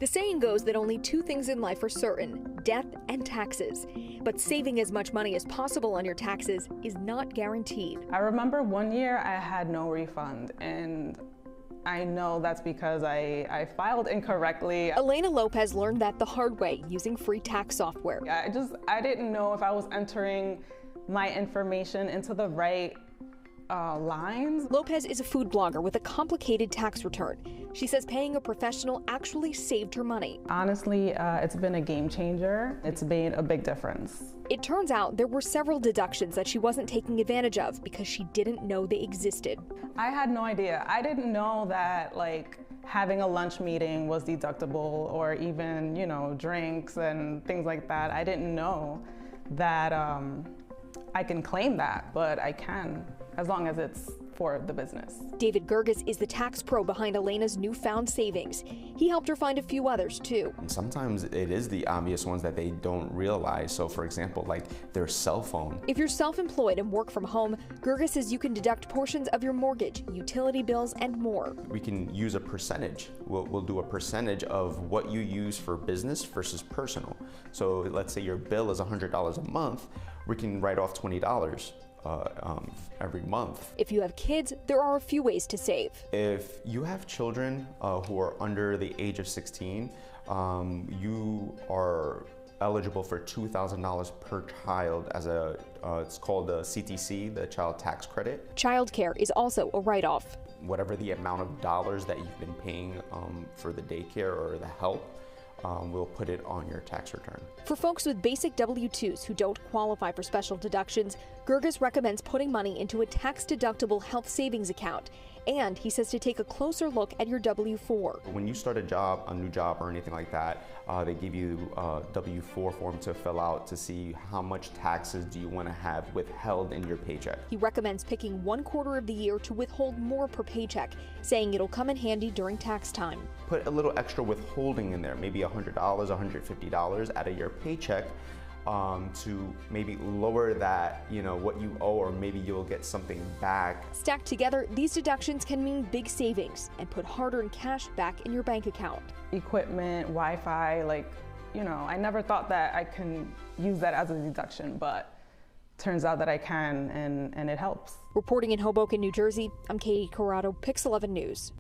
The saying goes that only two things in life are certain: death and taxes. But saving as much money as possible on your taxes is not guaranteed. I remember one year I had no refund, and I know that's because I filed incorrectly. Elena Lopez learned that the hard way using free tax software. I didn't know if I was entering my information into the right lines. Lopez is a food blogger with a complicated tax return. She says paying a professional actually saved her money. Honestly, it's been a game changer. It's made a big difference. It turns out there were several deductions that she wasn't taking advantage of because she didn't know they existed. I had no idea. I didn't know that having a lunch meeting was deductible, or even, drinks and things like that. I didn't know that I can claim that, but I can, as long as it's for the business. David Gerges is the tax pro behind Elena's newfound savings. He helped her find a few others too. Sometimes it is the obvious ones that they don't realize. So for example, like their cell phone. If you're self-employed and work from home, Gerges says you can deduct portions of your mortgage, utility bills, and more. We can use a percentage. We'll do a percentage of what you use for business versus personal. So let's say your bill is $100 a month, we can write off $20 every month. If you have kids, there are a few ways to save. If you have children who are under the age of 16, you are eligible for $2,000 per child as it's called the CTC, the Child Tax Credit. Childcare is also a write-off. Whatever the amount of dollars that you've been paying for the daycare or the help, we'll put it on your tax return. For folks with basic W-2s who don't qualify for special deductions, Gerges recommends putting money into a tax-deductible health savings account. And he says to take a closer look at your W-4. When you start a new job or anything like that, they give you a W-4 form to fill out to see how much taxes do you want to have withheld in your paycheck. He recommends picking 1/4 of the year to withhold more per paycheck, saying it'll come in handy during tax time. Put a little extra withholding in there, maybe $100, $150 out of your paycheck, to maybe lower that, what you owe, or maybe you'll get something back. Stacked together, these deductions can mean big savings and put hard-earned cash back in your bank account. Equipment, Wi-Fi, I never thought that I can use that as a deduction, but turns out that I can, and it helps. Reporting in Hoboken, New Jersey, I'm Katie Corrado, Pix 11 News.